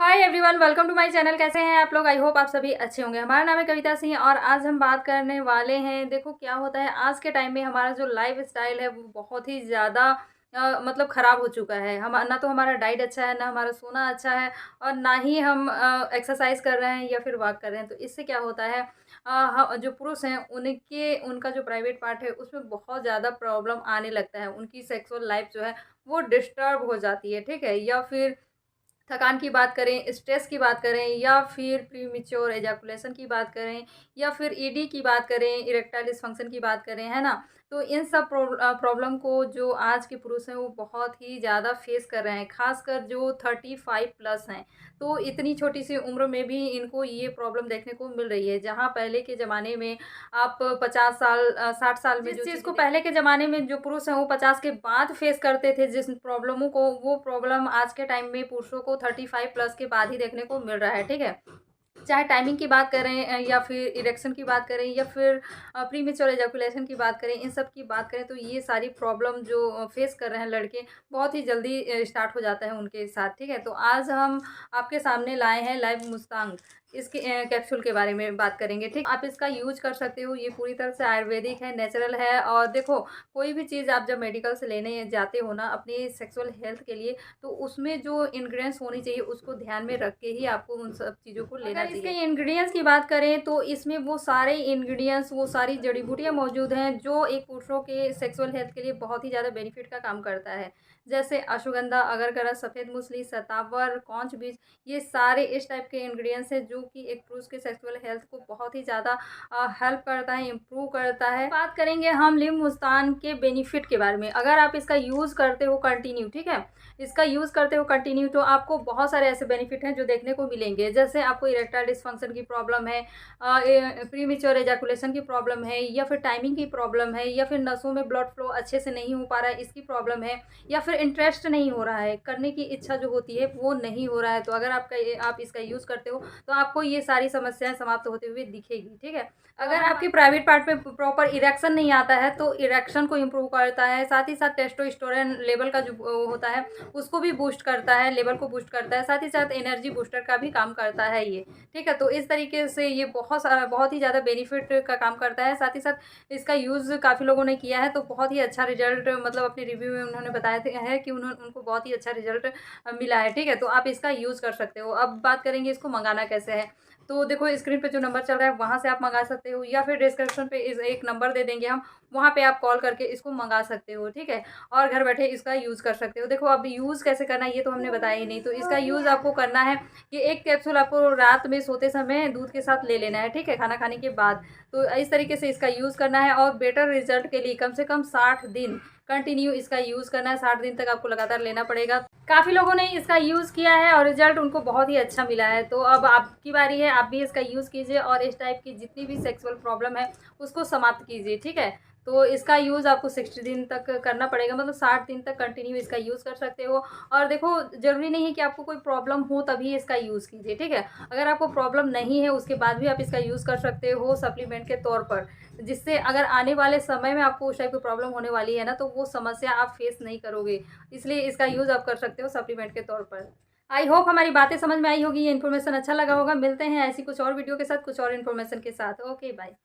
Hi everyone, welcome to my channel. कैसे हैं आप लोग? आई होप आप सभी अच्छे होंगे। हमारा नाम है कविता सिंह और आज हम बात करने वाले हैं। देखो क्या होता है, आज के टाइम में हमारा जो लाइफ स्टाइल है वो बहुत ही ज़्यादा मतलब ख़राब हो चुका है। हम ना तो हमारा डाइट अच्छा है, ना हमारा सोना अच्छा है और ना ही हम एक्सरसाइज कर रहे हैं या फिर वॉक कर रहे हैं। तो इससे क्या होता है, जो पुरुष हैं उनका जो प्राइवेट पार्ट है उसमें बहुत ज़्यादा प्रॉब्लम आने लगता है। उनकी सेक्सुअल लाइफ जो है वो डिस्टर्ब हो जाती है, ठीक है। या फिर थकान की बात करें, स्ट्रेस की बात करें या फिर प्रीमेच्योर एजाकुलेशन की बात करें या फिर ईडी की बात करें, इरेक्टाइल डिसफंक्शन की बात करें, है ना? तो इन सब प्रॉब्लम को जो आज के पुरुष हैं वो बहुत ही ज़्यादा फेस कर रहे हैं, ख़ासकर जो 35 प्लस हैं। तो इतनी छोटी सी उम्र में भी इनको ये प्रॉब्लम देखने को मिल रही है, जहाँ पहले के ज़माने में आप 50 साल 60 साल में जिस चीज़ को पहले के ज़माने में जो पुरुष हैं वो 50 के बाद फेस करते थे जिस प्रॉब्लमों को, वो प्रॉब्लम आज के टाइम में पुरुषों को 35 प्लस के बाद ही देखने को मिल रहा है, ठीक है। चाहे टाइमिंग की बात करें या फिर इरेक्शन की बात करें या फिर प्रीमेच्योर एजाकुलेशन की बात करें, इन सब की बात करें तो ये सारी प्रॉब्लम जो फेस कर रहे हैं लड़के, बहुत ही जल्दी स्टार्ट हो जाता है उनके साथ, ठीक है। तो आज हम आपके सामने लाए हैं लाइव मुस्तांग, इसके कैप्सूल के बारे में बात करेंगे, ठीक। आप इसका यूज कर सकते हो, ये पूरी तरह से आयुर्वेदिक है, नेचुरल है। और देखो, कोई भी चीज़ आप जब मेडिकल से लेने जाते हो ना अपनी सेक्सुअल हेल्थ के लिए, तो उसमें जो इंग्रेडिएंट्स होनी चाहिए उसको ध्यान में रख के ही आपको उन सब चीज़ों को लेना चाहिए। इसके इंग्रेडिएंट्स की बात करें तो इसमें वो सारे इंग्रेडिएंट्स, वो सारी जड़ी बूटियाँ मौजूद हैं जो एक पुरुषों के सेक्सुअल हेल्थ के लिए बहुत ही ज़्यादा बेनिफिट का काम करता है। जैसे अश्वगंधा, अगरगरा, सफ़ेद मूसली, शतावर, कौंच बीज, ये सारे इस टाइप के इंग्रेडिएंट्स हैं जो कि एक पुरुष के सेक्सुअल हेल्थ को बहुत ही ज़्यादा हेल्प करता है, इम्प्रूव करता है। बात करेंगे हम लिव मुस्तान के बेनिफिट के बारे में। अगर आप इसका यूज़ करते हो कंटिन्यू, ठीक है, इसका यूज़ करते हो कंटिन्यू, तो आपको बहुत सारे ऐसे बेनिफिट हैं जो देखने को मिलेंगे। जैसे आपको इरेक्टाइल डिसफंक्शन की प्रॉब्लम है, प्रीमेच्योर एजाकुलेशन की प्रॉब्लम है, या फिर टाइमिंग की प्रॉब्लम है, या फिर नसों में ब्लड फ्लो अच्छे से नहीं हो पा रहा है, इसकी प्रॉब्लम है, या फिर इंटरेस्ट नहीं हो रहा है, करने की इच्छा जो होती है वो नहीं हो रहा है। तो अगर आप इसका यूज़ करते हो तो आपको ये सारी समस्याएं समाप्त होते हुए दिखेगी, ठीक है। अगर आपके प्राइवेट पार्ट में प्रॉपर इरेक्शन नहीं आता है तो इरेक्शन को इम्प्रूव करता है। साथ ही साथ टेस्टोस्टेरोन लेवल का जो होता है उसको भी बूस्ट करता है, लेवल को बूस्ट करता है। साथ ही साथ एनर्जी बूस्टर का भी काम करता है ये, ठीक है। तो इस तरीके से ये बहुत ही ज़्यादा बेनिफिट का काम करता है। साथ ही साथ इसका यूज़ काफ़ी लोगों ने किया है तो बहुत ही अच्छा रिजल्ट, मतलब अपने रिव्यू में उन्होंने बताया है कि उनको बहुत ही अच्छा रिजल्ट मिला है, ठीक है। तो आप इसका यूज़ कर सकते हो। अब बात करेंगे इसको मंगाना कैसे है। तो देखो, स्क्रीन पे जो नंबर चल रहा है वहाँ से आप मंगा सकते हो, या फिर डिस्क्रिप्शन पे एक नंबर दे देंगे हम, वहाँ पे आप कॉल करके इसको मंगा सकते हो, ठीक है। और घर बैठे इसका यूज़ कर सकते हो। देखो, अब यूज़ कैसे करना है ये तो हमने बताया ही नहीं। तो इसका यूज़ आपको करना है कि एक कैप्सूल आपको रात में सोते समय दूध के साथ ले लेना है, ठीक है, खाना खाने के बाद। तो इस तरीके से इसका यूज़ करना है और बेटर रिजल्ट के लिए कम से कम 60 दिन कंटिन्यू इसका यूज़ करना है। 60 दिन तक आपको लगातार लेना पड़ेगा। काफ़ी लोगों ने इसका यूज़ किया है और रिजल्ट उनको बहुत ही अच्छा मिला है। तो अब आपकी बारी है, आप भी इसका यूज़ कीजिए और इस टाइप की जितनी भी सेक्सुअल प्रॉब्लम है उसको समाप्त कीजिए, ठीक है। तो इसका यूज़ आपको 60 दिन तक करना पड़ेगा, मतलब 60 दिन तक कंटिन्यू इसका यूज़ कर सकते हो। और देखो, ज़रूरी नहीं है कि आपको कोई प्रॉब्लम हो तभी इसका यूज़ कीजिए, ठीक है। अगर आपको प्रॉब्लम नहीं है उसके बाद भी आप इसका यूज़ कर सकते हो सप्लीमेंट के तौर पर, जिससे अगर आने वाले समय में आपको उस टाइप की प्रॉब्लम होने वाली है ना, तो वो समस्या आप फेस नहीं करोगे। इसलिए इसका यूज़ आप कर सकते हो सप्लीमेंट के तौर पर। आई होप हमारी बातें समझ में आई होगी, ये इन्फॉर्मेशन अच्छा लगा होगा। मिलते हैं ऐसी कुछ और वीडियो के साथ, कुछ और इन्फॉर्मेशन के साथ। Okay, bye.